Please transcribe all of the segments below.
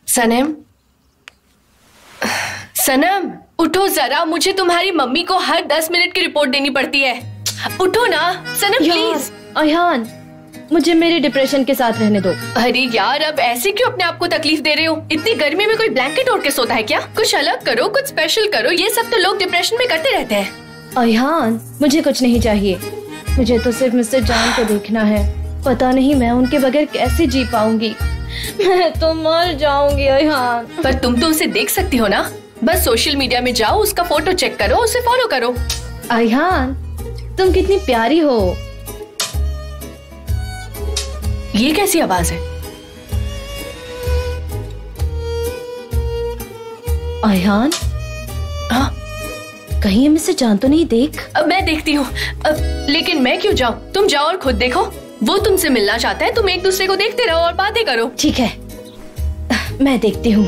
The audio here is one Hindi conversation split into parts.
सनम, सनम उठो जरा, मुझे तुम्हारी मम्मी को हर 10 मिनट की रिपोर्ट देनी पड़ती है। उठो ना सनम प्लीज। अयान, मुझे मेरे डिप्रेशन के साथ रहने दो। अरे यार, अब ऐसे क्यों अपने आप को तकलीफ दे रहे हो? इतनी गर्मी में कोई ब्लैंकेट ओढ़ के सोता है क्या? कुछ अलग करो, कुछ स्पेशल करो। ये सब तो लोग डिप्रेशन में करते रहते हैं। अयान, मुझे कुछ नहीं चाहिए, मुझे तो सिर्फ मिस्टर जान को देखना है। पता नहीं मैं उनके बगैर कैसे जी पाऊंगी, मैं तो मर जाऊंगी अयान। पर तुम तो उसे देख सकती हो ना, बस सोशल मीडिया में जाओ, उसका फोटो चेक करो, उसे फॉलो करो। अयान, तुम कितनी प्यारी हो। ये कैसी आवाज है? अयान, हाँ, कहीं हमें से जान तो नहीं देख। अब मैं देखती हूँ, लेकिन मैं क्यों जाऊँ? तुम जाओ और खुद देखो, वो तुमसे मिलना चाहता है। तुम एक दूसरे को देखते रहो और बातें करो। ठीक है, मैं देखती हूँ।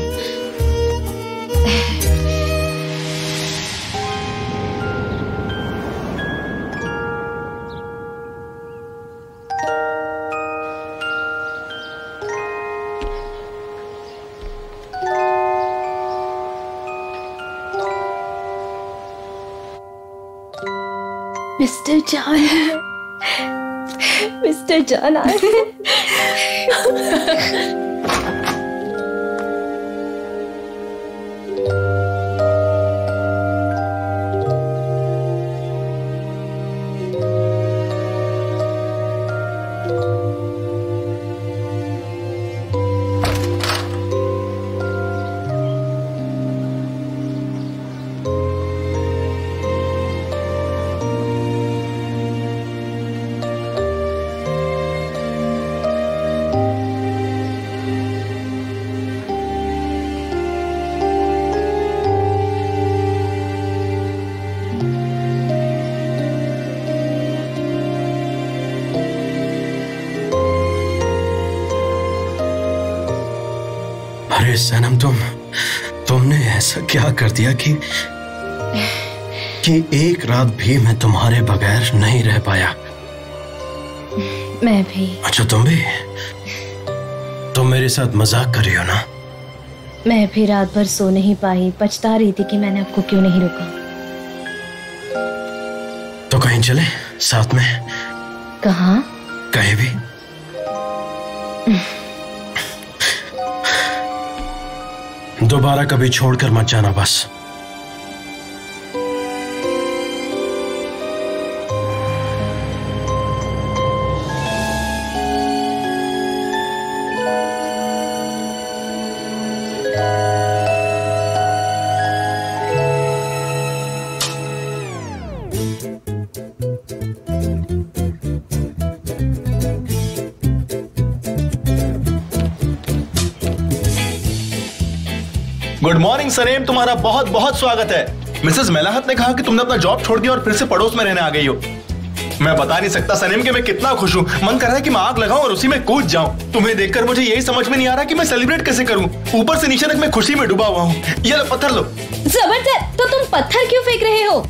मिस्टर जान, मिस्टर जान आए। अरे सनम, तुमने ऐसा क्या कर दिया कि एक रात भी मैं तुम्हारे बगैर नहीं रह पाया। मैं भी। अच्छा, तुम मेरे साथ मजाक कर रही हो ना? मैं भी रात भर सो नहीं पाई, पछता रही थी कि मैंने आपको क्यों नहीं रोका। तो कहीं चले साथ में? कहाँ? कहीं भी। दोबारा कभी छोड़कर मत जाना बस। गुड मॉर्निंग सनेम, तुम्हारा बहुत बहुत स्वागत है। मिसेस मेलाहत ने कहा कि तुमने अपना जॉब छोड़ दिया और फिर से पड़ोस में रहने आ गई हो। मैं बता नहीं सकता सनेम कि मैं कितना खुश हूँ। मन कर रहा है कि मैं आग लगाऊं और उसी में कूद जाऊं। तुम्हें देखकर मुझे यही समझ में नहीं आ रहा कि मैं सेलिब्रेट कैसे करूं। ऊपर से नीचे तक मैं खुशी में डूबा हुआ हूँ। ये लो पत्थर लो। जबरदस्त, तो तुम पत्थर क्यों फेंक रहे हो?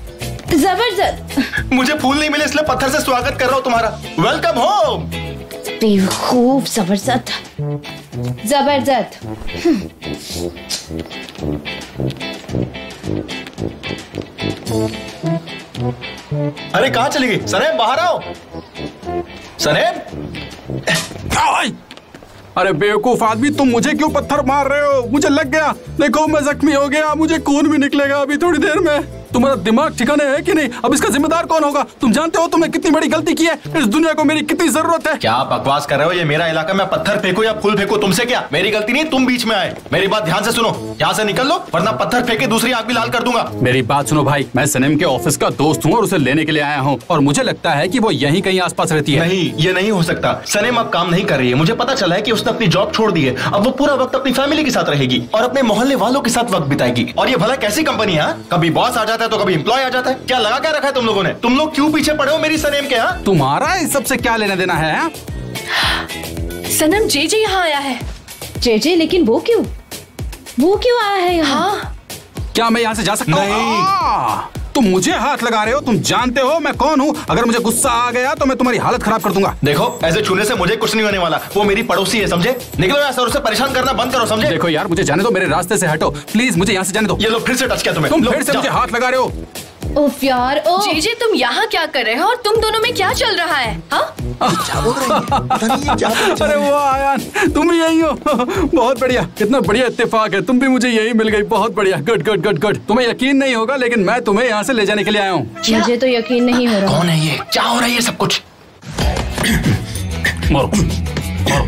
जबरदस्त। मुझे फूल नहीं मिले इसलिए पत्थर से स्वागत कर रहा हूँ तुम्हारा। Welcome home. बेवकूफ। जबरदस्त जबरदस्त। अरे कहाँ चली गई? सनेम बाहर आओ। सनेम। अरे बेवकूफ आदमी, तुम मुझे क्यों पत्थर मार रहे हो? मुझे लग गया, देखो मैं जख्मी हो गया, मुझे खून भी निकलेगा अभी थोड़ी देर में। तुम्हारा दिमाग ठिकाने है कि नहीं? अब इसका जिम्मेदार कौन होगा? तुम जानते हो तुमने कितनी बड़ी गलती की है? इस दुनिया को मेरी कितनी जरूरत है। क्या बकवास कर रहे हो? ये मेरा इलाका, मैं पत्थर फेंकू या फूल फेंकू तुमसे क्या? मेरी गलती नहीं, तुम बीच में आए। मेरी बात ध्यान से सुनो। यहाँ से निकल लो वरना पत्थर फेंके दूसरी आग भी लाल कर दूंगा। मेरी बात सुनो भाई, मैं सनम के ऑफिस का दोस्त हूँ और उसे लेने के लिए आया हूँ और मुझे लगता है कि वो यहीं कहीं आसपास रहती है। नहीं, ये नहीं हो सकता। सनम अब काम नहीं कर रही है। मुझे पता चला है कि उसने अपनी जॉब छोड़ दी है। अब वो पूरा वक्त अपनी फैमिली के साथ रहेगी और अपने मोहल्ले वालों के साथ वक्त बिताएगी। और ये भला कैसी कंपनी है? कभी बॉस आ जाता है तो कभी एम्प्लॉय आ जाता है। क्या लगा क्या रखा है तुम लोगों ने? तुम लोग क्यों पीछे पड़े हो मेरी सनम के? यहाँ तुम्हारा इस सबसे क्या लेना देना है? सनम जेजे यहाँ आया है। जेजे? लेकिन वो क्यों आया है यहाँ? हाँ। क्या मैं यहाँ से जा सकता हूँ? नहीं। तुम मुझे हाथ लगा रहे हो। तुम जानते हो मैं कौन हूँ। अगर मुझे गुस्सा आ गया तो मैं तुम्हारी हालत खराब कर दूंगा। देखो, ऐसे छूने से मुझे कुछ नहीं होने वाला। वो मेरी पड़ोसी है, समझे? निकलो यहाँ से और उसे परेशान करना बंद करो, समझे? देखो यार, मुझे जाने दो, मेरे रास्ते से हटो प्लीज, मुझे यहाँ से जाने दो। ये लो फिर से टच किया तुम्हें। तुम फिर से मुझे हाथ लगा रहे हो। उफ यार, जेजे तुम यहाँ क्या कर रहे हो और तुम दोनों में क्या चल रहा है? हाँ? अरे वाह आयान, तुम भी यही हो। बहुत बढ़िया, कितना बढ़िया इत्तेफाक है। तुम भी मुझे यही मिल गई। बहुत बढ़िया, गुड गुड गुड गुड। तुम्हें यकीन नहीं होगा लेकिन मैं तुम्हें यहाँ से ले जाने के लिए आया हूँ। मुझे तो यकीन नहीं हो रहा। कौन है ये? क्या हो रहा है ये सब कुछ? मारो मारो।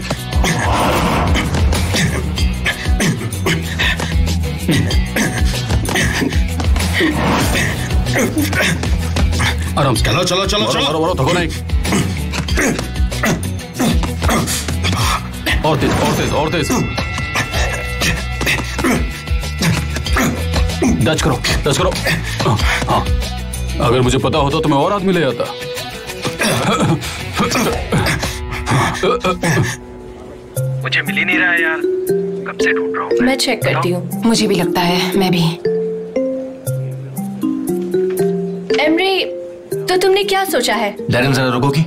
आराम से। चलो चलो चलो चलो। मारो मारो, थको नहीं। और तेज और तेज और तेज। टच करो टच करो। हाँ, अगर मुझे पता होता तो मैं और आदमी ले आता। मुझे मिल ही नहीं रहा है यार, कब से ढूंढ रहा हूँ। मैं चेक करती हूँ। मुझे भी लगता है, मैं भी। एमरी, तो तुमने क्या सोचा है? डैरेन जरा रुकोगी?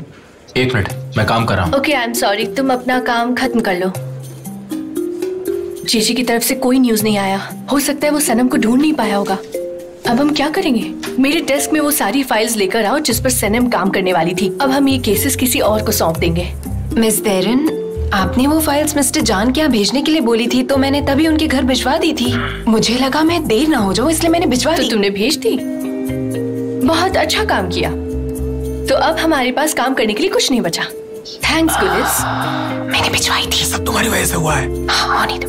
1 मिनट, मैं काम कर रहा हूँ। Okay, I am sorry. तुम अपना काम खत्म कर लो। जीजी की तरफ से कोई न्यूज नहीं आया। हो सकता है वो सनम को ढूंढ नहीं पाया होगा। अब हम क्या करेंगे? मेरे डेस्क में वो सारी फाइल्स लेकर आओ जिस पर सनम काम करने वाली थी। अब हम ये केसेस किसी और को सौंप देंगे। मिस डेरन, आपने वो फाइल्स मिस्टर जान के यहाँ भेजने के लिए बोली थी तो मैंने तभी उनके घर भिजवा दी थी। मुझे लगा मैं देर ना हो जाऊँ इसलिए मैंने भिजवा दी। तो तुमने भेज दी? बहुत अच्छा काम किया। तो अब हमारे पास काम करने के लिए कुछ नहीं बचा। थैंक्स गुलिस। मैंने भिजवाई थी। सब तुम्हारी वजह से हुआ है। हाँ, नहीं तो।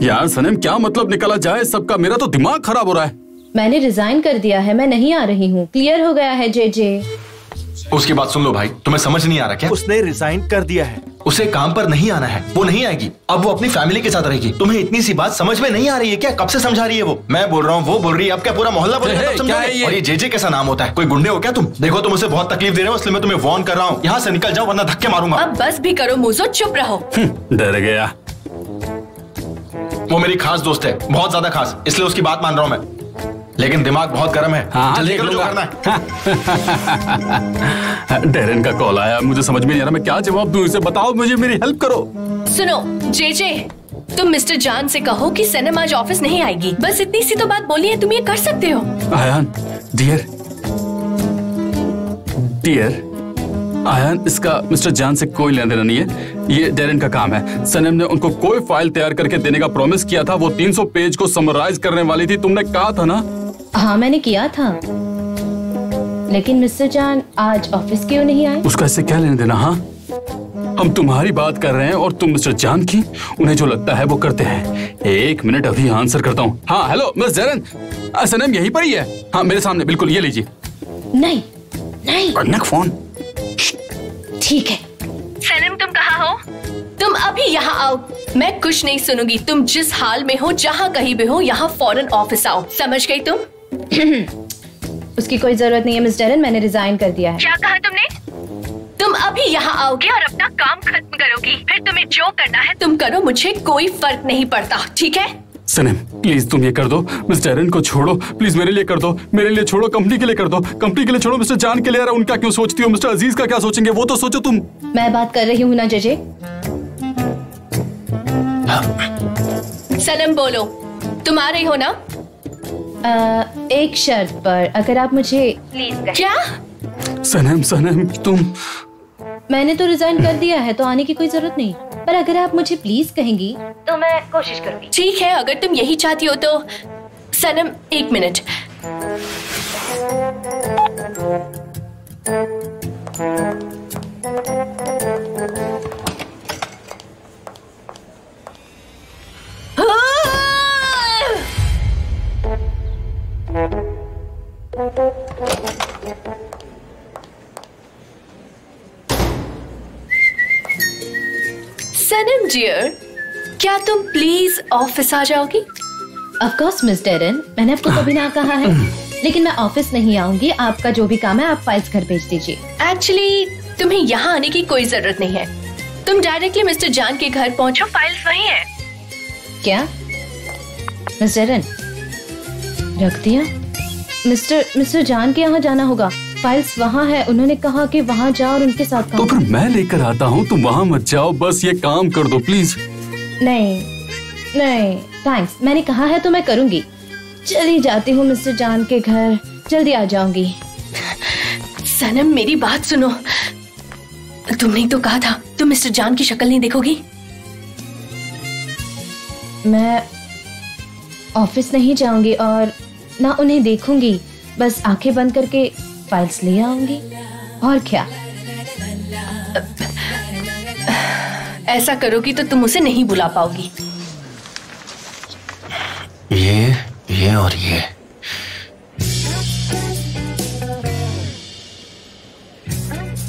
यार सनम, क्या मतलब निकला जाए सबका? मेरा तो दिमाग खराब हो रहा है। मैंने रिजाइन कर दिया है, मैं नहीं आ रही हूँ। क्लियर हो गया है जेजे। उसकी बात सुन लो भाई, तुम्हें समझ नहीं आ रहा क्या? उसने रिजाइन कर दिया है। उसे काम पर नहीं आना है, वो नहीं आएगी। अब वो अपनी फैमिली के साथ रहेगी। तुम्हें इतनी सी बात समझ में नहीं आ रही है क्या? कब से समझा रही है वो? मैं बोल रहा हूँ, वो बोल रही है। अब क्या पूरा मोहल्ला बोल रहा है? क्या है ये? और ये जेजे कैसा नाम होता है? कोई गुंडे हो क्या तुम? देखो, तुम उसे बहुत तकलीफ दे रहे हो इसलिए मैं तुम्हें वार्न कर रहा हूँ। यहाँ से निकल जाओ वरना धक्के मारूंगा। अब बस भी करो मुझो, चुप रहो। डर गया। वो मेरी खास दोस्त है, बहुत ज्यादा खास, इसलिए उसकी बात मान रहा हूँ मैं। लेकिन दिमाग बहुत गर्म है। हाँ, जल्दी करो जो करना है। डेरेन का कॉल आया, मुझे समझ में नहीं आ रहा मैं क्या जवाब दूं इसे। बताओ मुझे, मेरी हेल्प करो। सुनो जेजे, तुम मिस्टर जान से कहो कि सनम आज ऑफिस नहीं आएगी। बस इतनी सी तो बात बोली है, तुम ये कर सकते हो। आयान डियर, डियर आयान, इसका मिस्टर जान से कोई लेना देना नहीं है। ये डेरेन का काम है। सनम ने उनको कोई फाइल तैयार करके देने का प्रॉमिस किया था। वो 300 पेज को समराइज करने वाली थी। तुमने कहा था ना? हाँ, मैंने किया था। लेकिन मिस्टर जान आज ऑफिस क्यों नहीं आए? उसका इससे क्या लेना देना? हाँ, हम तुम्हारी बात कर रहे हैं और तुम मिस्टर जान की। उन्हें जो लगता है वो करते हैं। 1 मिनट, अभी आंसर करता हूँ। हाँ हेलो मिस डेरेन, सनम यहीं पर ही है। हाँ, मेरे सामने बिल्कुल, ये लीजिए। नहीं नहीं, पढ़ने का फोन। ठीक है। सनम तुम कहाँ हो? तुम अभी यहाँ आओ। मैं कुछ नहीं सुनूंगी। तुम जिस हाल में हो, जहाँ कहीं भी हो, यहाँ फौरन ऑफिस आओ। समझ गई तुम? उसकी कोई जरूरत नहीं है मिस डेरन, मैंने रिजाइन कर दिया है। क्या कहा तुमने? तुम अभी यहाँ आओगे और अपना काम खत्म करोगी। फिर तुम्हें जो करना है तुम करो, मुझे कोई फर्क नहीं पड़ता, ठीक है? सनम प्लीज तुम ये कर दो। मिस डेरेन को छोड़ो प्लीज, मेरे लिए कर दो। मेरे लिए छोड़ो, कंपनी के लिए कर दो। कंपनी के लिए छोड़ो, मिस्टर जान के लिए। यार उनका क्यों सोचती हो? मिस्टर अजीज का क्या सोचेंगे वो तो सोचो तुम। मैं बात कर रही हूँ ना जेजे। सनम बोलो, तुम आ रही हो ना? एक शर्त पर, अगर आप मुझे क्या? सनम सनम तुम। मैंने तो रिजाइन कर दिया है तो आने की कोई जरूरत नहीं, पर अगर आप मुझे प्लीज कहेंगी तो मैं कोशिश करूंगी। ठीक है, अगर तुम यही चाहती हो तो। सनम 1 मिनट। सनम डियर, क्या तुम प्लीज ऑफिस आ जाओगी? ऑफ कोर्स मिस डेरन, मैंने आपको कभी ना कहा है, लेकिन मैं ऑफिस नहीं आऊंगी। आपका जो भी काम है आप फाइल्स घर भेज दीजिए। एक्चुअली तुम्हें यहाँ आने की कोई जरूरत नहीं है, तुम डायरेक्टली मिस्टर जान के घर पहुँचो, फाइल्स वहीं हैं। क्या मिस डेरन, रख दिया? मिस्टर जान के यहाँ जाना होगा, फाइल्स वहाँ है, उन्होंने कहा कि वहाँ जाओ और उनके साथ काम। तो फिर मैं लेकर आता हूँ, तुम वहाँ मत जाओ, बस ये काम कर दो प्लीज। नहीं थैंक्स, मैंने कहा है तो मैं करूँगी। चली जाती हूँ मिस्टर जान के घर, जल्दी आ जाऊंगी। सनम मेरी बात सुनो, तुमने तो कहा था तुम मिस्टर जान की शक्ल नहीं देखोगी। मैं ऑफिस नहीं जाऊंगी और ना उन्हें देखूंगी, बस आंखें बंद करके फाइल्स ले आऊंगी, और क्या। ऐसा करोगी तो तुम उसे नहीं बुला पाओगी। ये और ये।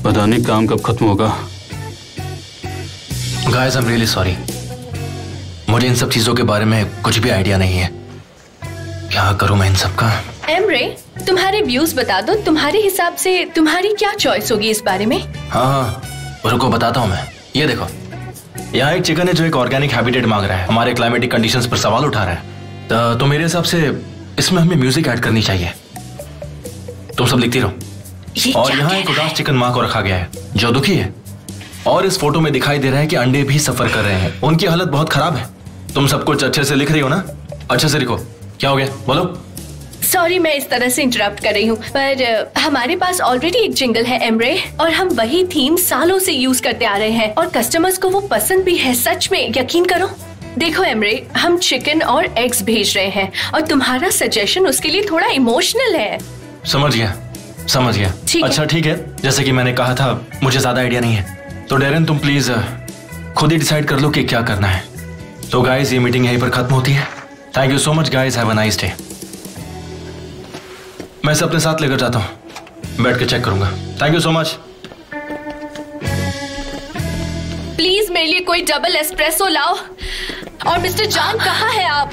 पता नहीं काम कब खत्म होगा। Guys I am really sorry, मुझे इन सब चीजों के बारे में कुछ भी आइडिया नहीं है। क्या करूं मैं इन सब का? एमरे, तुम्हारे व्यूज बता दो, तुम्हारे हिसाब से तुम्हारी क्या चॉइस होगी इस बारे में? हाँ, रुको बताता हूँ मैं। ये देखो, यहाँ एक चिकन है जो एक ऑर्गेनिक हैबिटेट मांग रहा है, हमारे क्लाइमेटिक कंडीशंस पर सवाल उठा रहा है। तो मेरे हिसाब से इसमें हमें म्यूजिक ऐड करनी चाहिए। तुम सब लिखती रहो। और यहाँ एक उदास चिकन माँ को रखा गया है जो दुखी है, और इस फोटो में दिखाई दे रहा है कि अंडे भी सफर कर रहे हैं, उनकी हालत बहुत खराब है। तुम सब कुछ अच्छे से लिख रही हो ना? अच्छे से लिखो। क्या हो गया बोलो? सॉरी मैं इस तरह से इंटरप्ट कर रही हूँ, पर हमारे पास ऑलरेडी एक जिंगल है एमरे, और हम वही थीम सालों से यूज करते आ रहे हैं और कस्टमर्स को वो पसंद भी है। सच में यकीन करो। देखो एमरे, हम चिकन और एग्स भेज रहे हैं और तुम्हारा सजेशन उसके लिए थोड़ा इमोशनल है। समझ गया। अच्छा ठीक है, जैसे कि मैंने कहा था मुझे ज्यादा आइडिया नहीं है, तो डेरन तुम प्लीज खुद ही डिसाइड कर लो कि क्या करना है। तो गाइस ये मीटिंग यहीं पर खत्म होती है। Thank you so much guys, have a nice day. मैं इसे अपने साथ लेकर जाता हूँ, बैठ के चेक करूंगा। Thank you so much. Please मेरे लिए कोई डबल एस्प्रेसो लाओ। और मिस्टर जान कहाँ है आप?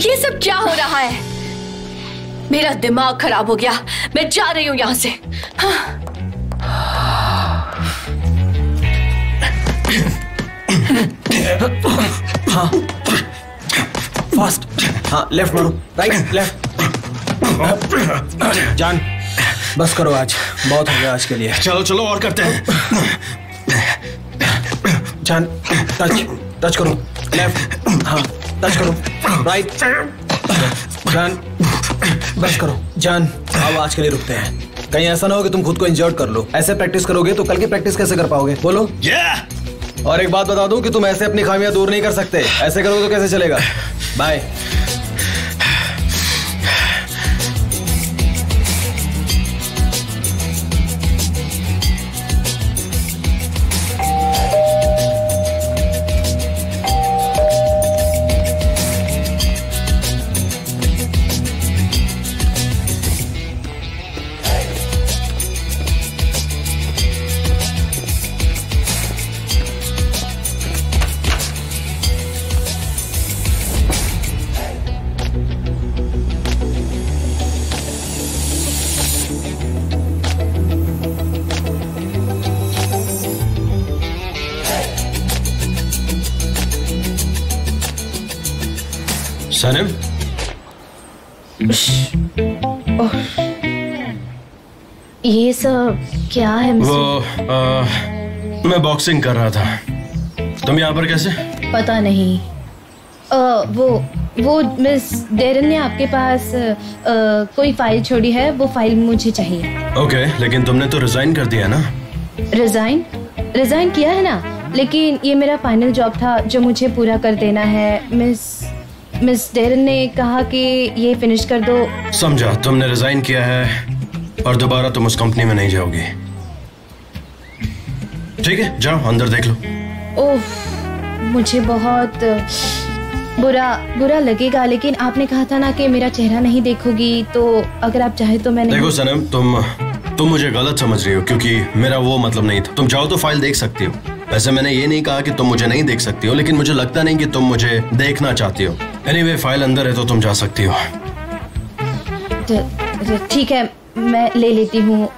ये सब क्या हो रहा है? मेरा दिमाग खराब हो गया, मैं जा रही हूँ यहाँ से। हाँ फास्ट, हाँ लेफ्ट मारो, राइट लेफ्ट। जान बस करो, आज बहुत हो गया आज के लिए। चलो और करते हैं। जान टच करो, लेफ्ट, हाँ टच करो, राइट। जान बस करो। जान अब आज के लिए रुकते हैं, कहीं ऐसा ना हो कि तुम खुद को इंजर्ड कर लो। ऐसे प्रैक्टिस करोगे तो कल की प्रैक्टिस कैसे कर पाओगे बोलो? और एक बात बता दूं कि तुम ऐसे अपनी खामियां दूर नहीं कर सकते, ऐसे करोगे तो कैसे चलेगा। बाय। सनम, ये सब क्या है? मैं बॉक्सिंग कर रहा था। तुम यहाँ पर कैसे? पता नहीं। वो मिस डेरन ने आपके पास कोई फाइल छोड़ी है, वो फाइल मुझे चाहिए। ओके, लेकिन तुमने तो रिजाइन कर दिया ना? रिजाइन किया है ना, लेकिन ये मेरा फाइनल जॉब था जो मुझे पूरा कर देना है। मिस डेरन ने कहा कि ये फिनिश कर दो। समझा, तुमने रिजाइन किया है और दोबारा तुम उस कंपनी में नहीं जाओगी। ठीक है, जाओ अंदर देख लो। ओह, मुझे बहुत बुरा लगेगा, लेकिन आपने कहा था ना कि मेरा चेहरा नहीं देखोगी, तो अगर आप चाहे तो मैं देखो सनम, तुम मुझे गलत समझ रही हो, क्योंकि मेरा वो मतलब नहीं था। तुम चाहो तो फाइल देख सकती हो। वैसे मैंने ये नहीं कहा कि तुम मुझे नहीं देख सकती हो, लेकिन मुझे लगता नहीं कि तुम मुझे देखना चाहती हो। एनीवे, फाइल अंदर है तो तुम जा सकती हो। ठीक है, मैं ले लेती हूँ।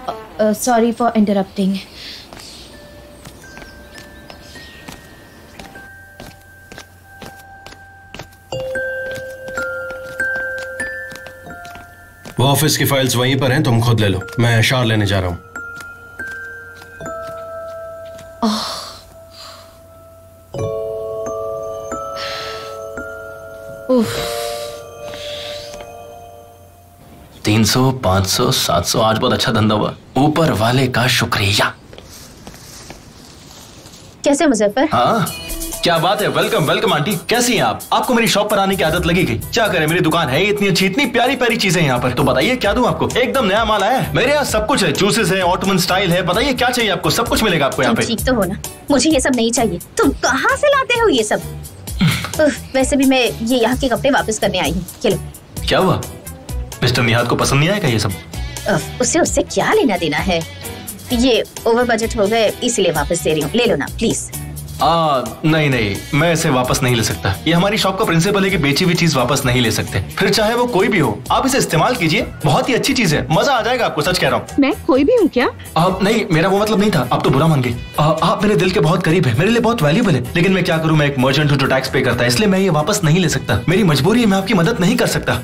Sorry for interrupting. वो ऑफिस की फाइल्स वहीं पर हैं, तुम खुद ले लो। मैं शार लेने जा रहा हूँ। 300, 500, 700। आज बहुत अच्छा धंधा हुआ, ऊपर वाले का शुक्रिया। कैसे मुजफ्फर? हाँ, क्या बात है। वेलकम वेलकम आंटी, कैसी हैं आप? आपको मेरी शॉप पर आने की आदत लगी गई। क्या करें, मेरी दुकान है इतनी अच्छी, इतनी प्यारी प्यारी चीजें यहाँ पर। तो बताइए क्या दूं आपको? एकदम नया माल आया है मेरे यहाँ, सब कुछ है। जूसेस है, ऑटोमन स्टाइल है। बताइए क्या चाहिए आपको? सब कुछ मिलेगा आपको यहाँ पे। ठीक तो हो ना, मुझे ये सब नहीं चाहिए। तुम कहाँ से लाते हो ये सब? वैसे भी मैं ये यहाँ के कपड़े वापस करने आई हूँ। चलो। क्या हुआ? मिस्टर निहाद को पसंद नहीं आएगा ये सब? उससे क्या लेना देना है? ये ओवर बजट हो गए, इसलिए वापस दे रही हूँ। ले लो ना प्लीज। नहीं नहीं, मैं इसे वापस नहीं ले सकता। ये हमारी शॉप का प्रिंसिपल है कि बेची हुई चीज वापस नहीं ले सकते, फिर चाहे वो कोई भी हो। आप इसे इस्तेमाल कीजिए, बहुत ही अच्छी चीज है, मजा आ जाएगा आपको, सच कह रहा हूँ। मैं कोई भी हूँ क्या? नहीं, मेरा वो मतलब नहीं था, आप तो बुरा मान गए। आप मेरे दिल के बहुत करीब है, मेरे लिए बहुत वैल्यूबल है, लेकिन मैं क्या करूँ, मैं एक मर्चेंट हूँ जो टैक्स पे करता है, इसलिए मैं ये वापस नहीं ले सकता। मेरी मजबूरी है, मैं आपकी मदद नहीं कर सकता।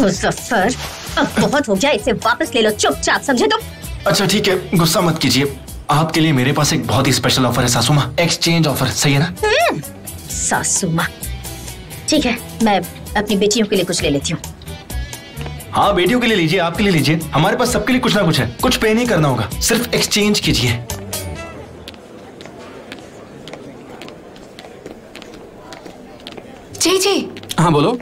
मुजफ्फर, अब बहुत हो गया, इसे वापस ले लो चुपचाप, समझे तुम? अच्छा ठीक है, गुस्सा मत कीजिए। आपके लिए मेरे पास एक बहुत ही स्पेशल ऑफर है सासू माँ, एक्सचेंज ऑफर, सही है ना? सासू माँ, ठीक है, मैं अपनी बेटियों के लिए कुछ ले लेती हूँ। हाँ, बेटियों के लिए लीजिए, आपके लिए लीजिए, हमारे पास सबके लिए कुछ ना कुछ है। कुछ पे नहीं करना होगा, सिर्फ एक्सचेंज कीजिए। जी। हाँ बोलो।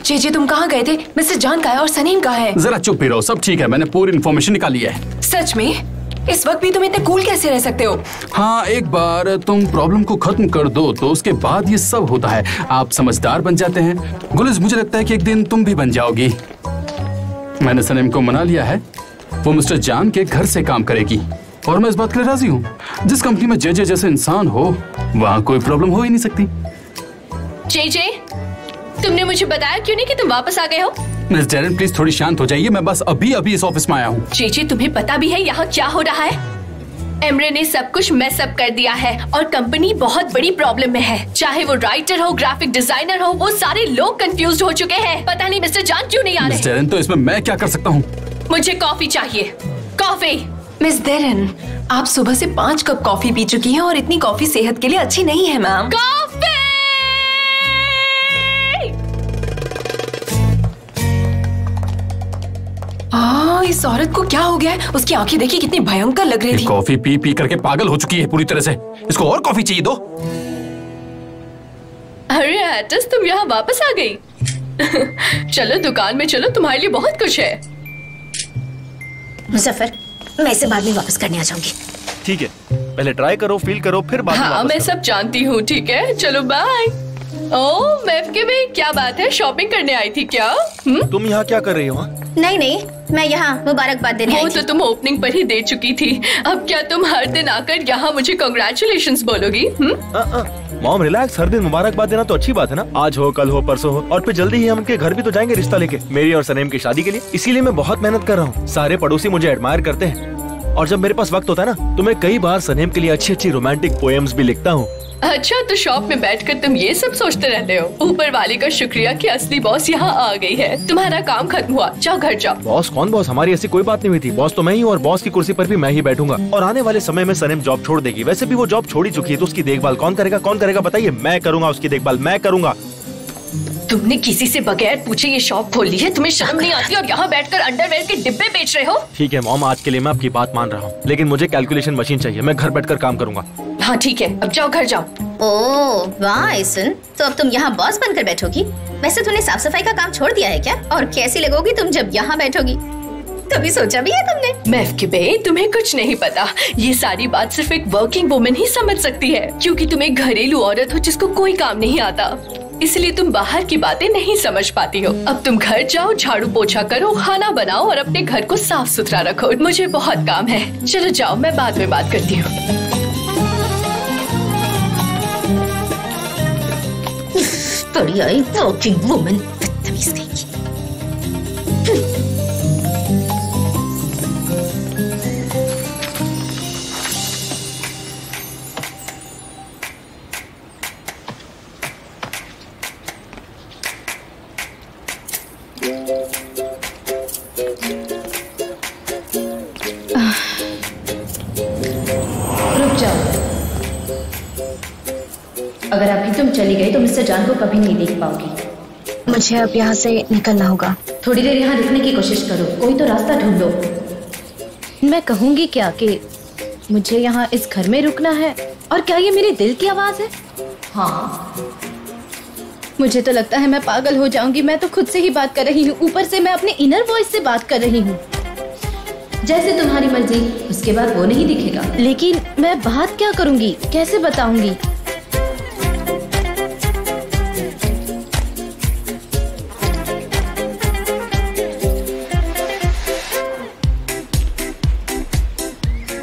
जी, तुम कहाँ गए थे? मिस्टर जान कहाँ है और सनीम कहाँ है? जरा चुप ही रहो, सब ठीक है, मैंने पूरी इन्फॉर्मेशन निकाली है। सच में? इस वक्त भी तुम इतने कूल कैसे रह सकते हो? हाँ, एक बार तुम प्रॉब्लम को खत्म कर दो तो उसके बाद ये सब होता है, आप समझदार बन जाते हैं। गुलिस, मुझे लगता है कि एक दिन तुम भी बन जाओगी। मैंने सनीम को मना लिया है, वो मिस्टर जान के घर से काम करेगी और मैं इस बात के लिए राजी हूँ। जिस कंपनी में जे जैसे इंसान हो वहाँ कोई प्रॉब्लम हो ही नहीं सकती। जे, तुमने मुझे बताया क्यों नहीं कि तुम वापस आ गए हो? मिस डेरेन, प्लीज थोड़ी शांत हो जाइए, मैं बस अभी इस ऑफिस में आया हूँ। जे, तुम्हें पता भी है यहाँ क्या हो रहा है? एमरे ने सब कुछ मैस अप कर दिया है और कंपनी बहुत बड़ी प्रॉब्लम में है। चाहे वो राइटर हो, ग्राफिक डिजाइनर हो, वो सारे लोग कंफ्यूज हो चुके हैं। पता नहीं मिस्टर जान क्यों नहीं आ रहे। मिस डेरेन, तो इसमें मैं क्या कर सकता हूँ? मुझे कॉफी चाहिए, कॉफी। मिस डेरेन, आप सुबह से 5 कप कॉफी पी चुकी हैं और इतनी कॉफी सेहत के लिए अच्छी नहीं है मैम। कॉफी! इस औरत को क्या हो गया है? उसकी आंखें देखिए कितनी भयंकर लग रही थी। कॉफी पी करके पागल हो चुकी है पूरी तरह से। इसको और कॉफी चाहिए दो। अरे एटस, तुम यहाँ वापस आ गई। चलो दुकान में चलो, तुम्हारे लिए बहुत कुछ है। मुजफ्फर, मैं इसे बाद में वापस करने आ जाऊंगी। ठीक है, पहले ट्राई करो, फील करो, फिर बाद में हाँ, मैं सब जानती हूँ। ठीक है, चलो बाय। ओह मैफके भाई, क्या बात है, शॉपिंग करने आई थी क्या? तुम यहाँ क्या कर रही हो? नहीं, मैं यहाँ मुबारकबाद देने आई थी। तो तुम ओपनिंग पर ही दे चुकी थी। अब क्या तुम हर दिन आकर यहाँ मुझे कांग्रेचुलेशंस बोलोगी? मॉम रिलैक्स, हर दिन मुबारकबाद देना तो अच्छी बात है ना। आज हो, कल हो, परसों हो, और फिर जल्दी ही हम उनके घर भी तो जाएंगे रिश्ता लेके, मेरी और सनीम की शादी के लिए। इसीलिए मैं बहुत मेहनत कर रहा हूँ। सारे पड़ोसी मुझे एडमायर करते हैं और जब मेरे पास वक्त होता है ना तो मैं कई बार सनीम के लिए अच्छी अच्छी रोमांटिक पोएम्स भी लिखता हूँ। अच्छा, तो शॉप में बैठकर तुम ये सब सोचते रहते हो? ऊपर वाले का शुक्रिया कि असली बॉस यहाँ आ गई है। तुम्हारा काम खत्म हुआ, जाओ घर जाओ। बॉस? कौन बॉस? हमारी ऐसी कोई बात नहीं हुई थी। बॉस तो मैं ही हूँ और बॉस की कुर्सी पर भी मैं ही बैठूंगा। और आने वाले समय में सनीम जॉब छोड़ देगी। वैसे भी वो जॉब छोड़ ही चुकी है, तो उसकी देखभाल कौन करेगा बताइए? मैं करूंगा, उसकी देखभाल मैं करूंगा। तुमने किसी से बगैर पूछे ये शॉप खोल ली है? तुम्हें शर्म नहीं आती? और यहाँ बैठकर अंडरवेयर के डिब्बे बेच रहे हो? ठीक है मॉम, आज के लिए मैं आपकी बात मान रहा हूँ, लेकिन मुझे कैलकुलेशन मशीन चाहिए। मैं घर बैठकर काम करूंगा। हाँ ठीक है, अब जाओ घर जाओ। ओह वाह ऐसन, तो अब तुम यहाँ बॉस बनकर बैठोगी? वैसे तूने साफ सफाई का काम छोड़ दिया है क्या? और कैसी लगोगी तुम जब यहाँ बैठोगी? कभी सोचा भी है तुमने? मैफके बे, तुम्हें कुछ नहीं पता। ये सारी बात सिर्फ एक वर्किंग वुमन ही समझ सकती है, क्योंकि तुम एक घरेलू औरत हो जिसको कोई काम नहीं आता। इसलिए तुम बाहर की बातें नहीं समझ पाती हो। अब तुम घर जाओ, झाड़ू पोछा करो, खाना बनाओ और अपने घर को साफ सुथरा रखो। मुझे बहुत काम है। चलो जाओ, मैं बाद में बात करती हूँ। बड़ी आई वर्किंग वुमन, बदतमीज कहीं की। रुक जाओ। अगर अभी तुम चली गई तो मिस्टर जान को कभी नहीं देख पाओगी। मुझे अब यहाँ से निकलना होगा। थोड़ी देर यहाँ रुकने की कोशिश करो, कोई तो रास्ता ढूंढ लो। मैं कहूंगी क्या कि मुझे यहाँ इस घर में रुकना है, और क्या ये मेरे दिल की आवाज है? हाँ, मुझे तो लगता है मैं पागल हो जाऊंगी। मैं तो खुद से ही बात कर रही हूँ, ऊपर से मैं अपने इनर वॉइस से बात कर रही हूँ। जैसे तुम्हारी मर्जी, उसके बाद वो नहीं दिखेगा। लेकिन मैं बात क्या करूंगी, कैसे बताऊंगी?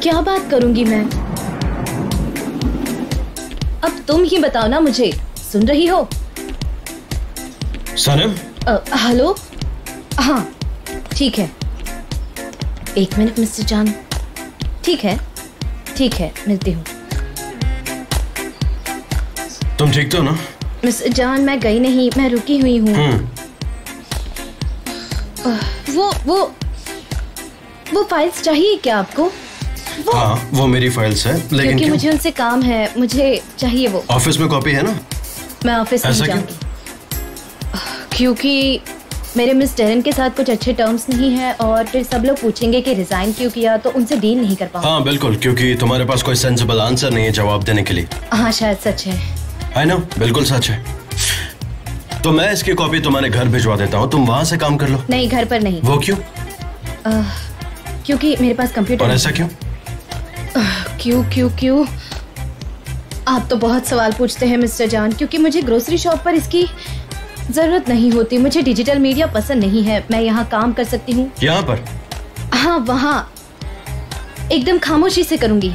क्या बात करूंगी मैं? अब तुम ही बताओ ना मुझे। सुन रही हो सनम? हेलो। हाँ ठीक है, एक मिनट मिस्टर जान। ठीक है, मिलती हूँ। तुम ठीक तो ना? मिस्टर जान, मैं गई नहीं, मैं रुकी हुई हूँ। वो फाइल्स चाहिए क्या आपको? हाँ, वो मेरी फाइल्स है, लेकिन क्योंकि मुझे उनसे काम है, मुझे चाहिए वो। ऑफिस में कॉपी है ना? मैं ऑफिस नहीं जाऊंगी क्योंकि मेरे मिस डेरन के साथ कुछ अच्छे टर्म्स नहीं है, और फिर सब लोग पूछेंगे कि रिजाइन क्यों किया, तो उनसे डील नहीं कर पाऊंगा। हाँ बिल्कुल, क्योंकि तुम्हारे पास कोई सेंसिबल आंसर नहीं है जवाब देने के लिए। हाँ शायद सच है। आई नो, बिल्कुल सच है। तो मैं इसकी कॉपी तुम्हारे घर भिजवा देता हूँ, तुम वहाँ से काम कर लो। नहीं, घर पर नहीं। वो क्यों? क्योंकि मेरे पास कंप्यूटर। और ऐसा क्यों? क्यों? आप तो बहुत सवाल पूछते हैं मिस्टर जान। क्योंकि मुझे ग्रोसरी शॉप पर इसकी जरूरत नहीं होती। मुझे डिजिटल मीडिया पसंद नहीं है। मैं यहाँ काम कर सकती हूँ। यहाँ पर? हाँ, वहाँ एकदम खामोशी से करूंगी।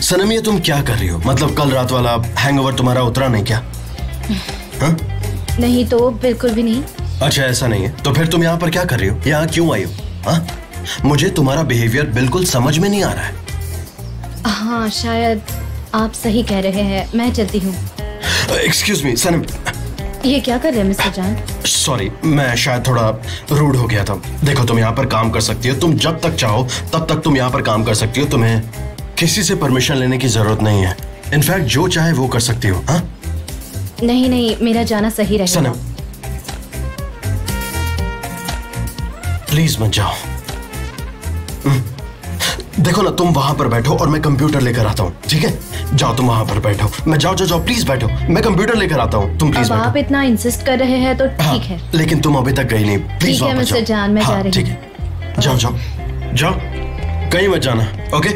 सनम, ये तुम क्या कर रही हो? मतलब कल रात वाला हैंगओवर तुम्हारा उतरा नहीं क्या? हाँ? नहीं तो बिल्कुल भी नहीं। अच्छा, ऐसा नहीं है तो फिर तुम यहाँ पर क्या कर रही हो? यहाँ क्यों आई हो? हाँ? मुझे तुम्हारा बिहेवियर बिल्कुल समझ में नहीं आ रहा है। हाँ, शायद आप सही कह रहे हैं। मैं चलती हूँ। एक्सक्यूज मी सनम। ये क्या कर रहे हैं मिस्टर जान? सॉरी, मैं शायद थोड़ा रूड हो गया था। देखो, तुम यहाँ पर काम कर सकती हो, तुम जब तक चाहो तब तक तुम यहाँ पर काम कर सकती हो। तुम्हें किसी से परमिशन लेने की जरूरत नहीं है। इनफैक्ट जो चाहे वो कर सकती हो। हाँ? नहीं, मेरा जाना सही रहेगा। सनम, प्लीज मत जाओ। देखो ना, तुम वहां पर बैठो और मैं कंप्यूटर लेकर आता हूँ, ठीक है? जाओ, तुम वहां पर बैठो। मैं जाओ प्लीज बैठो, मैं कंप्यूटर लेकर आता हूँ, तुम प्लीज बैठो। आप इतना इंसिस्ट कर रहे हैं तो ठीक है। लेकिन तुम अभी तक गई नहीं, प्लीज ठीक है मिस्टर जान, मैं जा रही हूँ। ठीक है, जाओ, कहीं मत जाना। ओके?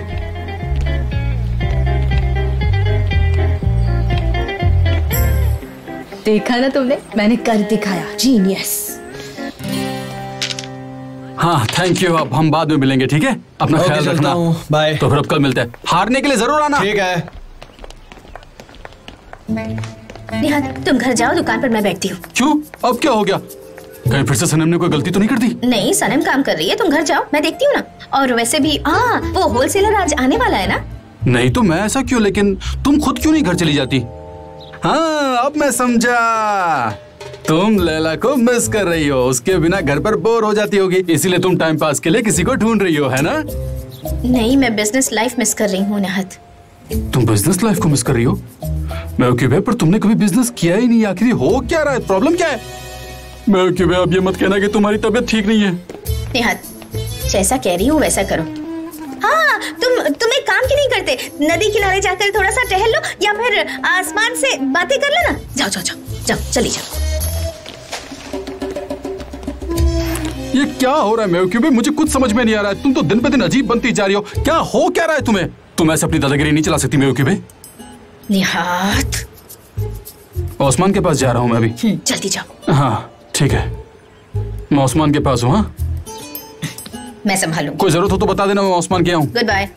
देखा ना तुमने, मैंने कर दिखाया। जीनियस। हाँ थैंक यू। अब हम बाद में मिलेंगे, ठीक है? अपना ख्याल रखना। बाय। तो फिर अब कल मिलते हैं। हारने के लिए जरूर आना। ठीक है। नेहा, तुम घर जाओ, दुकान पर मैं बैठती हूँ। क्यों? अब क्या हो गया? कहीं फिर से सनम ने कोई गलती तो नहीं कर दी? नहीं, सनम काम कर रही है, तुम घर जाओ, मैं देखती हूँ ना। और वैसे भी वो होलसेलर आज आने वाला है ना? नहीं तो मैं ऐसा क्यों? लेकिन तुम खुद क्यों नहीं घर चली जाती? हाँ, अब मैं समझा। तुम लैला को मिस कर रही हो, उसके बिना घर पर बोर हो जाती होगी, इसीलिए तुम टाइम पास के लिए किसी को ढूंढ रही हो, है ना? नहीं, मैं बिजनेस लाइफ मिस कर रही हूँ नेहत। तुम बिजनेस लाइफ को मिस कर रही हो? मैं ओके भाई, पर तुमने कभी बिजनेस किया ही नहीं। आखिर हो क्या रहा है? प्रॉब्लम क्या है? मैं ओके भाई, अब ये मत कहना कि तुम्हारी तबीयत ठीक नहीं है। नेहत, जैसा कह रही हूँ वैसा करो। हाँ, तुम एक काम क्यों नहीं करते? नदी किनारे जाकर थोड़ा सा टहल लो, या फिर आसमान से बातें कर लो ना। जाओ, चली जाओ। ये क्या हो रहा है मेवक्यू भाई? मुझे कुछ समझ में नहीं आ रहा है। तुम तो दिन पे दिन अजीब बनती जा रही हो। क्या हो क्या रहा है तुम्हें? तुम ऐसे अपनी दादागिरी नहीं चला सकती मेवक्यू भाई। निहात, ओस्मान के पास जा रहा हूँ मैं अभी। जल्दी जाओ। हाँ ठीक है, मैं ओस्मान के पास हूँ। हाँ मैं संभालूं। कोई जरूरत हो तो बता देना, मैं ओस्मान के हूँ। Good bye.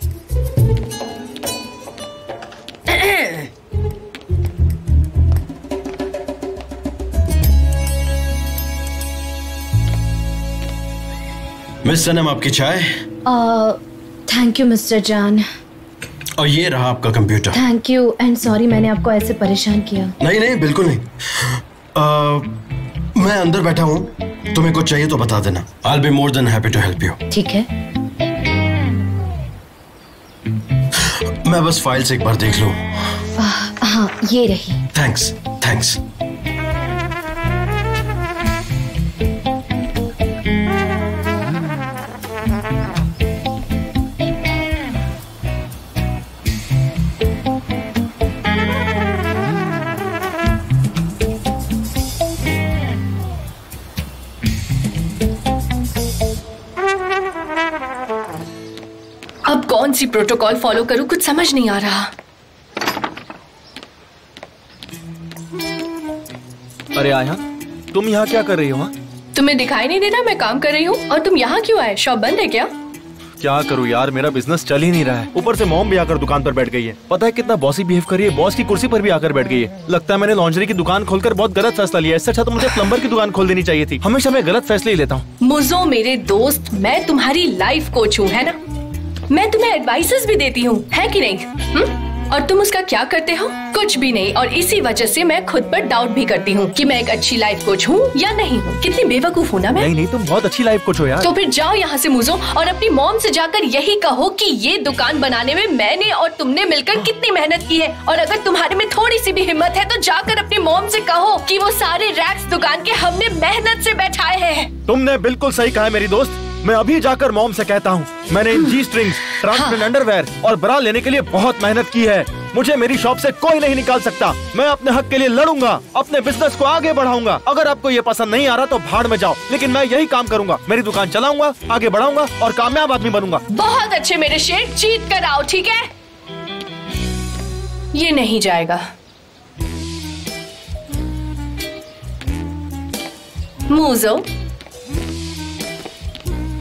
मिस सनम, आपकी चाय। थैंक यू मिस्टर जान। और ये रहा आपका computer. Thank you and sorry मैंने आपको ऐसे परेशान किया। नहीं नहीं, बिल्कुल नहीं। मैं अंदर बैठा हूँ, तुम्हें कुछ चाहिए तो बता देना। I'll be more than happy to help you। ठीक है। मैं बस फाइल्स एक बार देख लूँ। हाँ ये रही। Thanks thanks. अब कौन सी प्रोटोकॉल फॉलो करूं, कुछ समझ नहीं आ रहा। अरे आया, तुम यहाँ क्या कर रही हो? तुम्हें दिखाई नहीं देता मैं काम कर रही हूँ? और तुम यहाँ क्यों आए? शॉप बंद है क्या? क्या करूँ यार, मेरा बिजनेस चल ही नहीं रहा है। ऊपर से मॉम भी आकर दुकान पर बैठ गई है। पता है कितना बॉसी बिहेव कर रही है, बॉस की कुर्सी पर भी आकर बैठ गई है। लगता है मैंने लॉन्ड्री की दुकान खोलकर बहुत गलत फैसला लिया। इससे अच्छा तो मुझे प्लम्बर की दुकान खोल देनी चाहिए थी। हमेशा मैं गलत फैसले ही लेता हूँ। मुझो मेरे दोस्त, मैं तुम्हारी लाइफ कोच हूँ, है ना? मैं तुम्हें एडवाइसेस भी देती हूँ, है कि नहीं? और तुम उसका क्या करते हो? कुछ भी नहीं। और इसी वजह से मैं खुद पर डाउट भी करती हूँ कि मैं एक अच्छी लाइफ कोच हूँ या नहीं हूँ। कितनी बेवकूफ हूँ ना मैं। नहीं, तुम बहुत अच्छी लाइफ कोच हो यार। तो फिर जाओ यहाँ से मुझो और अपनी मॉम से जाकर यही कहो कि ये दुकान बनाने में मैंने और तुमने मिलकर कितनी मेहनत की है। और अगर तुम्हारे में थोड़ी सी भी हिम्मत है तो जाकर अपनी मॉम से कहो कि वो सारे रैक्स दुकान के हमने मेहनत से बैठाए हैं। तुमने बिल्कुल सही कहा है मेरी दोस्त। मैं अभी जाकर मॉम से कहता हूँ, मैंने इन जी स्ट्रिंग्स, ट्रांसपेरेंट अंडरवेयर और ब्रा लेने के लिए बहुत मेहनत की है। मुझे मेरी शॉप से कोई नहीं निकाल सकता। मैं अपने हक के लिए लड़ूंगा, अपने बिजनेस को आगे बढ़ाऊंगा। अगर आपको ये पसंद नहीं आ रहा तो भाड़ में जाओ, लेकिन मैं यही काम करूंगा। मेरी दुकान चलाऊंगा, आगे बढ़ाऊंगा और कामयाब आदमी बनूंगा। बहुत अच्छे मेरे शेर, जीत कर आओ, ठीक है? ये नहीं जाएगा। मुझो,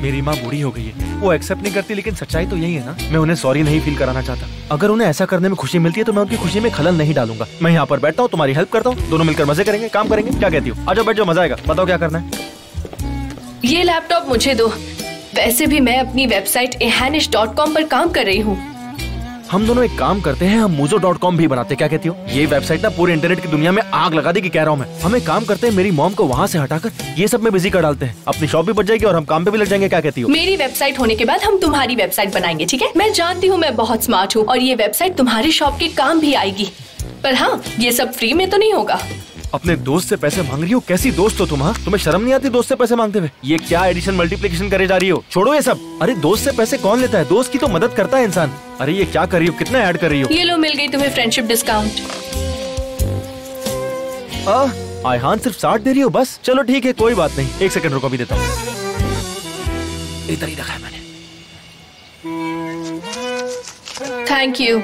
मेरी माँ बूढ़ी हो गई है, वो एक्सेप्ट नहीं करती, लेकिन सच्चाई तो यही है ना। मैं उन्हें सॉरी नहीं फील कराना चाहता। अगर उन्हें ऐसा करने में खुशी मिलती है तो मैं उनकी खुशी में खलल नहीं डालूंगा। मैं यहाँ पर बैठता हूँ, तुम्हारी हेल्प करता हूँ, दोनों मिलकर मजे करेंगे, काम करेंगे। क्या कहती हो? आजो बैठ जाओ, मजा आएगा। बताओ क्या करना है। ये लैपटॉप मुझे दो। वैसे भी मैं अपनी वेबसाइट ehanish.com पर काम कर रही हूँ। हम दोनों एक काम करते हैं, हम muzo.com भी बनाते हैं। क्या कहती हो? ये वेबसाइट ना पूरे इंटरनेट की दुनिया में आग लगा देगी, कह रहा हूँ मैं। हम एक काम करते हैं, मेरी मॉम को वहाँ से हटाकर ये सब में बिजी कर डालते हैं। अपनी शॉप भी बच जाएगी और हम काम पे भी लग जाएंगे। क्या कहती हो? मेरी वेबसाइट होने के बाद हम तुम्हारी वेबसाइट बनाएंगे, ठीक है? मैं जानती हूँ मैं बहुत स्मार्ट हूँ और ये वेबसाइट तुम्हारी शॉप के काम भी आएगी। पर हाँ, ये सब फ्री में तो नहीं होगा। अपने दोस्त से पैसे मांग रही हो? कैसी दोस्त हो तुम? हाँ, तुम्हें शर्म नहीं आती दोस्त से पैसे मांगते हुए? ये क्या एडिशन मल्टीप्लिकेशन करे जा रही हो? छोड़ो ये सब। अरे दोस्त से पैसे कौन लेता है? दोस्त की तो मदद करता है इंसान। अरे ये क्या कर रही हो? कितना ऐड कर रही हो? ये लो, मिल गई तुम्हें फ्रेंडशिप डिस्काउंट। आयहान सिर्फ 60 दे रही हो बस? चलो ठीक है, कोई बात नहीं। 1 सेकंड रुको, भी देता हूँ। इधर ही रखा है मैंने। Thank you.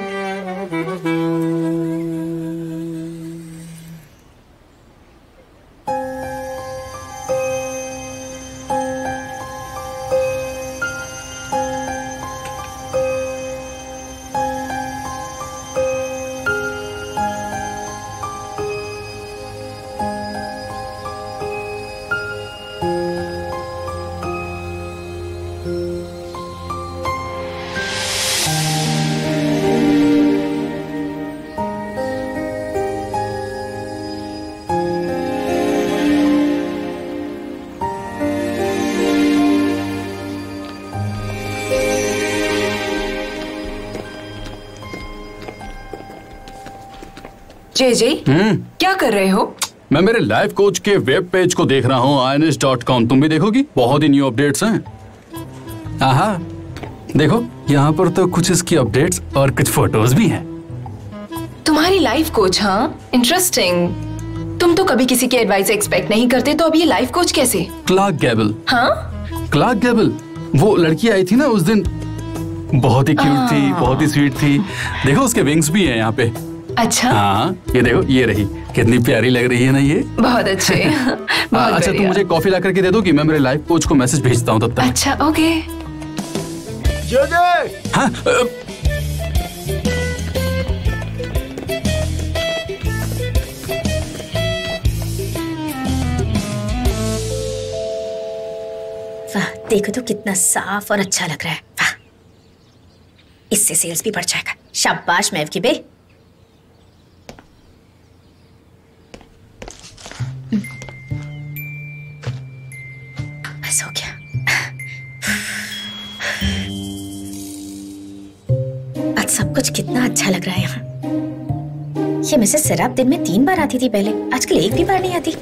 जे क्या कर रहे हो? मैं मेरे लाइफ कोच के वेब पेज को देख रहा हूँ, ehanish.com। तुम भी देखोगी? बहुत ही न्यू अपडेट्स हैं। आहा, देखो यहाँ पर तो कुछ इसकी अपडेट्स और कुछ फोटोज भी हैं। तुम्हारी लाइफ कोच? हाँ, इंटरेस्टिंग। तुम तो कभी किसी की एडवाइस एक्सपेक्ट नहीं करते, तो अब ये लाइफ कोच कैसे? क्लार्क गैबल। हाँ, क्लार्क गैबल, वो लड़की आई थी ना उस दिन, बहुत ही क्यूट थी, बहुत ही स्वीट थी। देखो उसके विंग्स भी हैं यहाँ पे। अच्छा हाँ ये देखो, ये रही, कितनी प्यारी लग रही है ना ये। बहुत अच्छे। बहुत अच्छा तुम मुझे कॉफी ला करके दे दो कि मैं मेरे लाइफ कोच को मैसेज भेजता हूँ तब तक। अच्छा ओके। हाँ वाह, देखो तो कितना साफ और अच्छा लग रहा है। वाह, इससे सेल्स भी बढ़ जाएगा। शाबाश मैव की बे। बस हो गया। आज सब कुछ कितना अच्छा लग रहा है यहाँ। ये मिसेस सराब दिन में 3 बार आती थी पहले, आजकल 1 भी बार नहीं आती।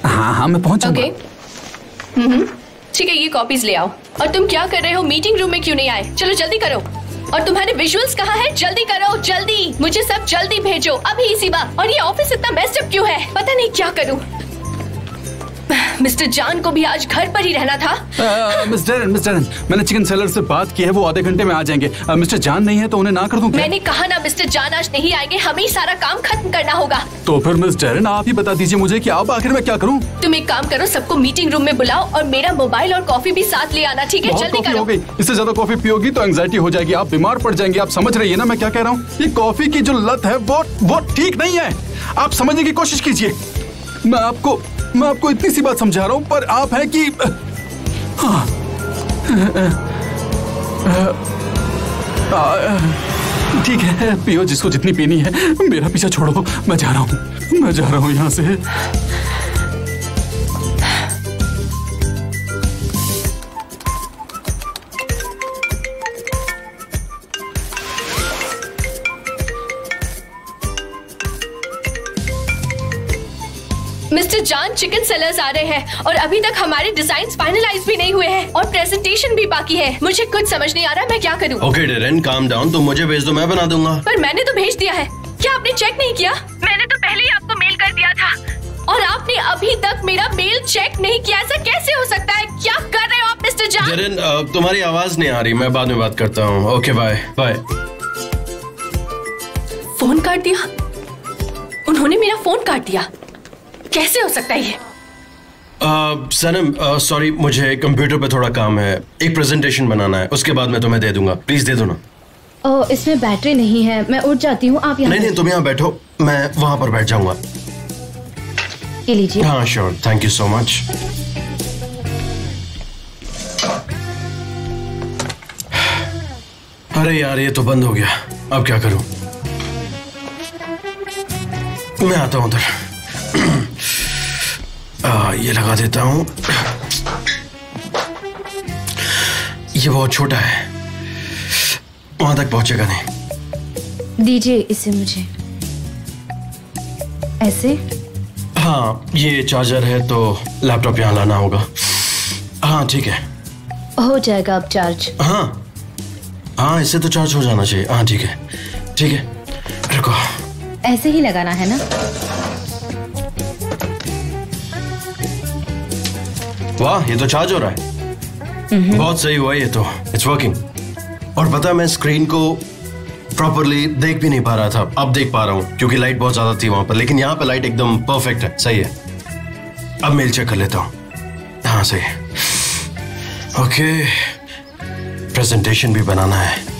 हाँ हाँ मैं पहुंच जाऊंगा। ठीक है, ये कॉपीज ले आओ। और तुम क्या कर रहे हो? मीटिंग रूम में क्यों नहीं आए? चलो जल्दी करो। और तुम्हारे विजुअल्स कहाँ है? जल्दी करो, जल्दी, मुझे सब जल्दी भेजो अभी इसी बार। और ये ऑफिस इतना मेस्ड अप क्यों है? पता नहीं क्या करूँ। मिस्टर जान को भी आज घर पर ही रहना था। मिस्टर मैंने चिकन सेलर से बात की है, वो आधे घंटे में आ जाएंगे। मिस्टर जान नहीं है तो उन्हें ना कर दूं क्या? मैंने कहा ना मिस्टर जान आज नहीं आएंगे, हमें ही सारा काम खत्म करना होगा। तो फिर मिस्टर आप ही बता दीजिए मुझे कि अब आखिर मैं क्या करूं? तुम एक काम करो, सबको मीटिंग रूम में बुलाओ और मेरा मोबाइल और कॉफी भी साथ ले आना, ठीक है? जल्दी करो। हो गई, इससे ज्यादा कॉफी पियोगी तो एंजाइटी हो जाएगी, आप बीमार पड़ जाएंगे। आप समझ रही है ना मैं क्या कह रहा हूँ? ये कॉफी की जो लत है वो ठीक नहीं है। आप समझने की कोशिश कीजिए। मैं आपको इतनी सी बात समझा रहा हूँ, पर आप हैं कि ठीक है, पियो जिसको जितनी पीनी है। मेरा पीछा छोड़ो, मैं जा रहा हूँ यहाँ से। मिस्टर जान, चिकन सेलर्स आ रहे हैं और अभी तक हमारे डिजाइन्स फाइनलाइज भी नहीं हुए हैं और प्रेजेंटेशन भी बाकी है। मुझे कुछ समझ नहीं आ रहा मैं क्या करूं। Okay Darren, calm down. तुम मुझे भेज दो, मैं बना दूंगा। पर मैंने तो भेज दिया है। क्या आपने चेक नहीं किया? मैंने तो पहले ही आपको मेल कर दिया था और आपने अभी तक मेरा मेल चेक नहीं किया। ऐसा कैसे हो सकता है? क्या कर रहे हो आप मिस्टर जान? डेरेन, तुम्हारी आवाज नहीं आ रही, मैं बाद में बात करता हूँ। Okay bye bye. फोन काट दिया? उन्होंने मेरा फोन काट दिया? कैसे हो सकता है ये? सनम सॉरी, मुझे कंप्यूटर पे थोड़ा काम है। एक प्रेजेंटेशन बनाना है, उसके बाद मैं तुम्हें दे दूंगा। प्लीज दे दो ना। इसमें बैटरी नहीं है, मैं उठ जाती हूँ। आप यहाँ नहीं, तुम यहाँ बैठो, मैं वहां पर बैठ जाऊंगा। ये लीजिए। हाँ sure, thank you so much. अरे यार, ये तो बंद हो गया, अब क्या करूं? मैं आता हूं उधर। ये लगा देता हूं। ये बहुत छोटा है, वहां तक पहुंचेगा नहीं। दीजिए इसे मुझे। ऐसे? हाँ, ये चार्जर है तो लैपटॉप यहाँ लाना होगा। हाँ ठीक है, हो जाएगा अब चार्ज। हाँ इससे तो चार्ज हो जाना चाहिए। हाँ ठीक है, रुको। ऐसे ही लगाना है ना? वाह, ये तो चार्ज हो रहा है। बहुत सही हुआ ये तो, इट्स वर्किंग। और पता है, मैं स्क्रीन को प्रॉपरली देख भी नहीं पा रहा था, अब देख पा रहा हूँ क्योंकि लाइट बहुत ज्यादा थी वहां पर। लेकिन यहाँ पे लाइट एकदम परफेक्ट है, सही है। अब मेल चेक कर लेता हूँ। हाँ सही है। ओके, प्रेजेंटेशन भी बनाना है।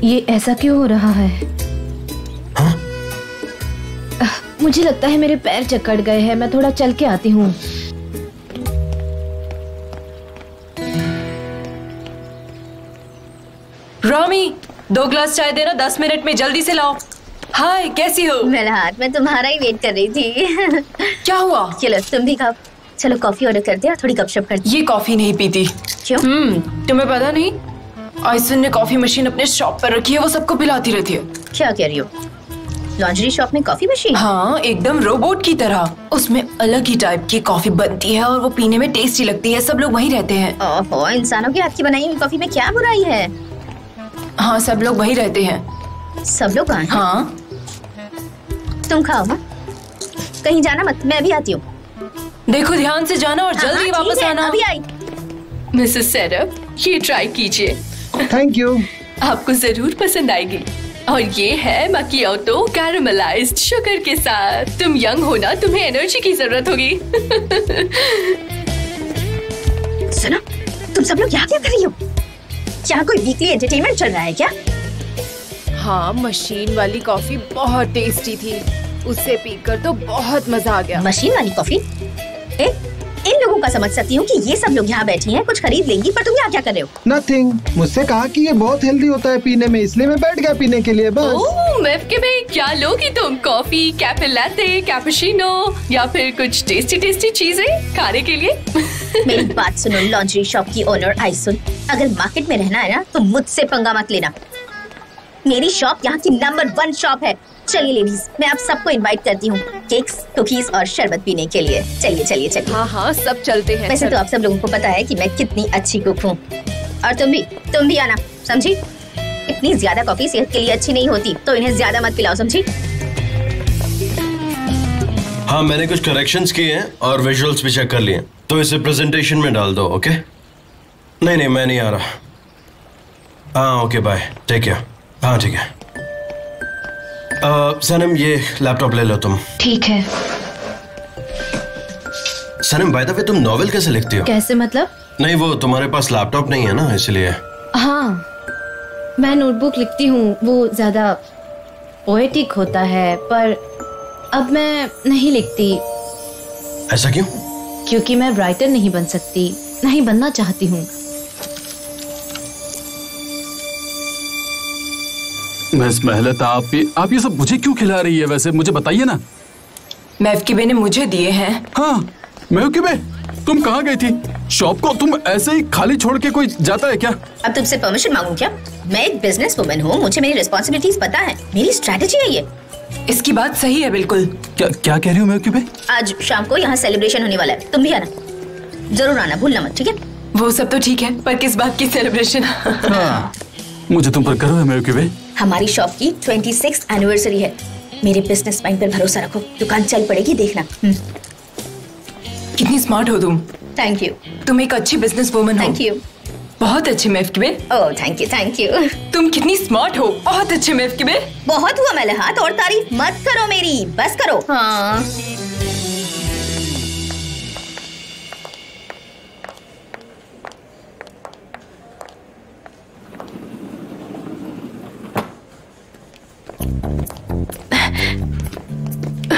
ये ऐसा क्यों हो रहा है? हाँ? मुझे लगता है मेरे पैर जकड़ गए हैं, मैं थोड़ा चल के आती हूँ। ब्राह्मी 2 ग्लास चाय देना, 10 मिनट में, जल्दी से लाओ। हाय, कैसी हो? मेलहात, मैं तुम्हारा ही वेट कर रही थी। क्या हुआ? चलो तुम भी खाओ। चलो कॉफी ऑर्डर कर दिया, थोड़ी गपशप कर दी। ये कॉफी नहीं पीती। क्यों? तुम्हें पता नहीं, आइसन ने कॉफी मशीन अपने शॉप पर रखी है, वो सबको पिलाती रहती है। क्या कह रही हो? लॉन्ड्री शॉप में कॉफी मशीन? हाँ, एकदम रोबोट की तरह। उसमें अलग ही टाइप की कॉफी बनती है और वो पीने में टेस्टी लगती है। सब लोग वहीं रहते हैं। ओहो, इंसानों के हाथ की बनाई हुई कॉफी में क्या बुराई है? हाँ, सब लोग वहीं रहते हैं। सब लोग कहाँ हैं? हाँ, तुम खाओ ना, कहीं जाना मत, मैं भी आती हूँ। देखो ध्यान से जाना और जल्दी वापस आना। अभी आई। मिसेस सेरप, ये ट्राई कीजिए। Thank you. आपको जरूर पसंद आएगी। और ये है मकियाटो कैरामलाइज्ड शुगर के साथ। तुम यंग हो ना, तुम्हें एनर्जी की जरूरत होगी। सुनो, तुम सब लोग यहाँ क्या कर रही हो? यहाँ कोई वीकली एंटरटेनमेंट चल रहा है क्या? हाँ, मशीन वाली कॉफी बहुत टेस्टी थी, उससे पीकर तो बहुत मजा आ गया। मशीन वाली कॉफी? इन लोगों का समझ सकती हूँ कि ये सब लोग यहाँ बैठी हैं, कुछ खरीद लेंगी, पर तुम यहाँ क्या कर रहे हो? नथिंग, मुझसे कहा कि ये बहुत हेल्दी होता है पीने में, इसलिए मैं बैठ गया पीने के लिए बस। ओह, मेफ्के में क्या लोगी तुम? कॉफी, कैफे लैटे, कैपुचिनो या फिर कुछ टेस्टी टेस्टी चीजें खाने के लिए? मेरी बात सुनो लॉन्ड्री शॉप की ओनर आइसुन, अगर मार्केट में रहना है ना तो मुझसे पंगा मत लेना। मेरी शॉप यहाँ की नंबर 1 शॉप है। चलिए लेडीज, मैं आप सबको इनवाइट करती हूँ केक्स, कुकीज और शरबत पीने के लिए। चलिए चलिए चलिए। हाँ हाँ, सब चलते हैं। वैसे तो आप सब लोगों को पता है कि मैं कितनी अच्छी कुक हूँ। और तुम भी आना, समझी? इतनी ज्यादा कॉफी सेहत के लिए अच्छी नहीं होती, तो इन्हें ज्यादा मत पिलाओ, समझी? हाँ, मैंने कुछ करेक्शंस किए हैं और विजुअल्स भी चेक कर लिए, तो इसे प्रेजेंटेशन में डाल दो। ओके? नहीं, मैं नहीं आ रहा। हाँ, ओके, बाय, टेक केयर। हाँ, ठीक है। सनम, ये लैपटॉप ले लो तुम। ठीक है। सनम, बाय द वे, तुम नॉवेल कैसे लिखती हो? कैसे मतलब? नहीं, वो तुम्हारे पास लैपटॉप नहीं है ना, इसलिए। हाँ, मैं नोटबुक लिखती हूँ, वो ज्यादा पोएटिक होता है, पर अब मैं नहीं लिखती। ऐसा क्यों? क्योंकि मैं राइटर नहीं बन सकती, नहीं बनना चाहती हूँ। मिस मेहलत, आप ये सब मुझे क्यों खिला रही है? वैसे मुझे बताइए ना। मेफ्किबे ने मुझे दिए हैं। हाँ, मेफ्किबे, तुम कहाँ गई थी? शॉप को तुम ऐसे ही खाली छोड़ के कोई जाता है क्या? अब तुमसे परमिशन मांगू क्या? मैं एक बिजनेस वुमन हूँ, मुझे मेरी रिस्पॉन्सिबिलिटीज पता है, मेरी स्ट्रेटेजी है ये। इसकी बात सही है बिल्कुल। क्या कह रही हो मेफ्किबे? आज शाम को यहाँ सेलिब्रेशन होने वाला है, तुम भी आना, जरूर आना, भूलना मत, ठीक है? वो सब तो ठीक है, पर किस बात की सेलिब्रेशन? हाँ, मुझे तुम पर गर्व है मेफ्किबे। हमारी शॉप की 26th एनिवर्सरी है। मेरे बिजनेस माइंड पर भरोसा रखो, दुकान चल पड़ेगी, देखना। कितनी स्मार्ट हो तुम। Thank you. तुम एक अच्छी बिजनेस वुमन हो। Thank you. बहुत अच्छी मेफ्किबे। ओह, थैंक यू थैंक यू। तुम कितनी स्मार्ट हो, बहुत अच्छे मेफ्किबे। बहुत हुआ मेलहात, और तारीफ मत करो मेरी, बस करो। हाँ,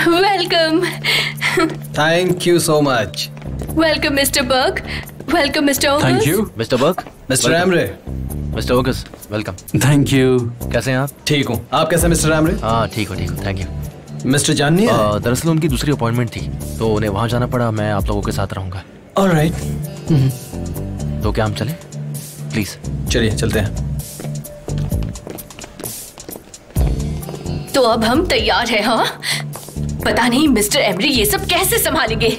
welcome. Thank you so much. Welcome mister Berk. Welcome mister Oguz. Thank you mister Berk. Mister Emre. Mister Oguz, welcome. Thank you. कैसे हैं आप? ठीक हूँ, आप कैसे मिस्टर एमरे? हाँ, ठीक हो, थैंक यू। मिस्टर जान नहीं आए? दरअसल उनकी दूसरी अपॉइंटमेंट थी, तो उन्हें वहां जाना पड़ा। मैं आप लोगों के साथ रहूंगा। ऑलराइट। तो क्या हम चले? प्लीज चलिए चलते हैं। तो अब हम तैयार हैं। हाँ, पता नहीं मिस्टर एमरी ये सब कैसे संभालेंगे।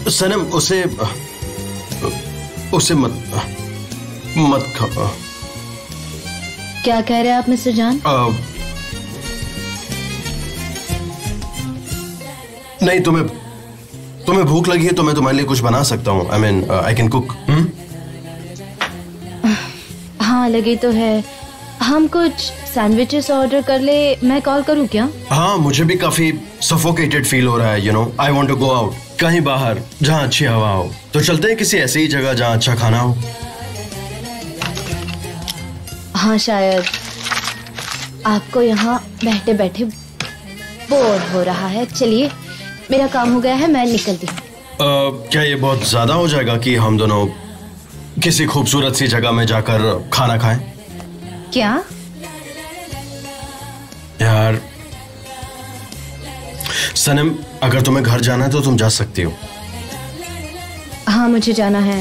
सनम, उसे मत। मत खाओ। क्या कह रहे हैं आप मिस्टर जान? नहीं, तुम्हें भूख लगी है तो मैं तुम्हारे लिए कुछ बना सकता हूँ। I mean I can cook. हाँ लगी तो है। हम कुछ सैंडविचेस ऑर्डर कर ले, मैं कॉल करूँ क्या? हाँ, मुझे भी काफी सफोकेटेड फील हो रहा है। You know, I want to go out, कहीं बाहर जहाँ अच्छी हवा हो। तो चलते हैं किसी ऐसी ही जगह जहाँ अच्छा खाना हो। हाँ शायद आपको यहाँ बैठे बैठे बोर हो रहा है। चलिए, मेरा काम हो गया है, मैं निकलती हूँ। क्या ये बहुत ज्यादा हो जाएगा कि हम दोनों किसी खूबसूरत सी जगह में जाकर खाना खाएं? क्या यार सनम, अगर तुम्हें घर जाना है तो तुम जा सकती हो। हाँ मुझे जाना है।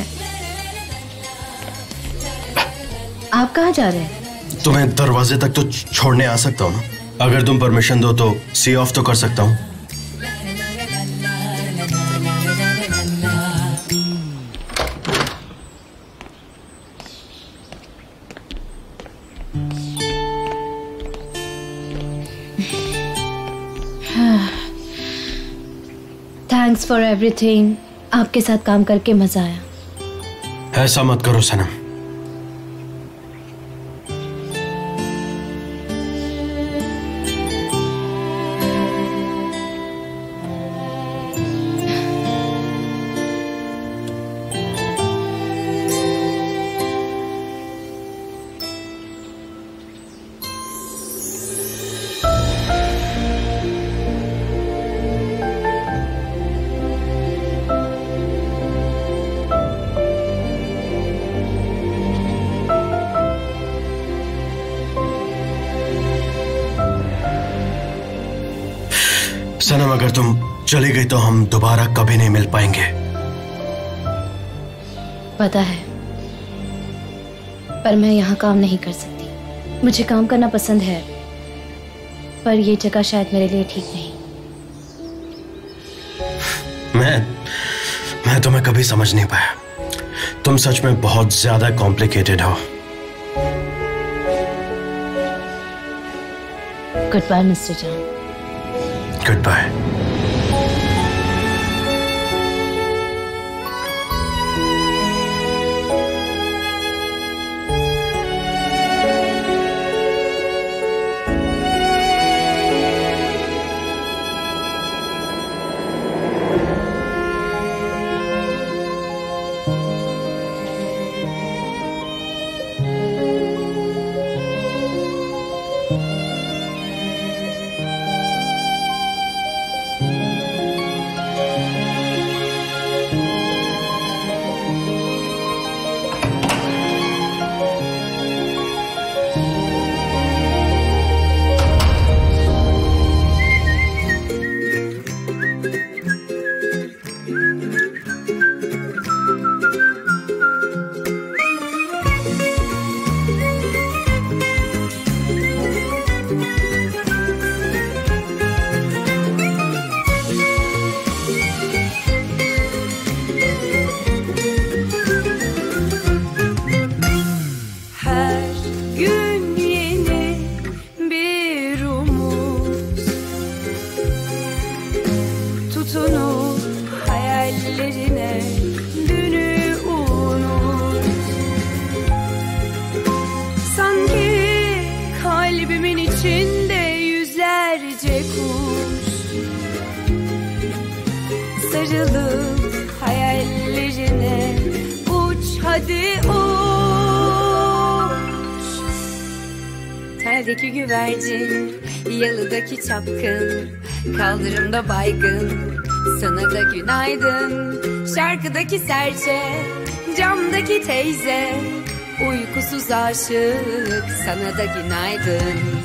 आप कहाँ जा रहे हैं? तुम्हें दरवाजे तक तो छोड़ने आ सकता हूँ ना। अगर तुम परमिशन दो तो सी ऑफ तो कर सकता हूँ। Thanks for everything. आपके साथ काम करके मजा आया। ऐसा मत करो सनम। सनम, अगर तुम चली गई तो हम दोबारा कभी नहीं मिल पाएंगे। पता है, पर मैं यहाँ काम नहीं कर सकती। मुझे काम करना पसंद है, पर ये जगह शायद मेरे लिए ठीक नहीं। मैं तुम्हें कभी समझ नहीं पाया। तुम सच में बहुत ज्यादा कॉम्प्लिकेटेड हो। गुड बाय मिस्टर जान। Goodbye. Sarılıp hayallerine uç hadi uç. Teldeki güvercin, yalıdaki çapkın, kaldırımda baygın, sana da günaydın. Şarkıdaki serçe, camdaki teyze, uykusuz aşık, sana da günaydın.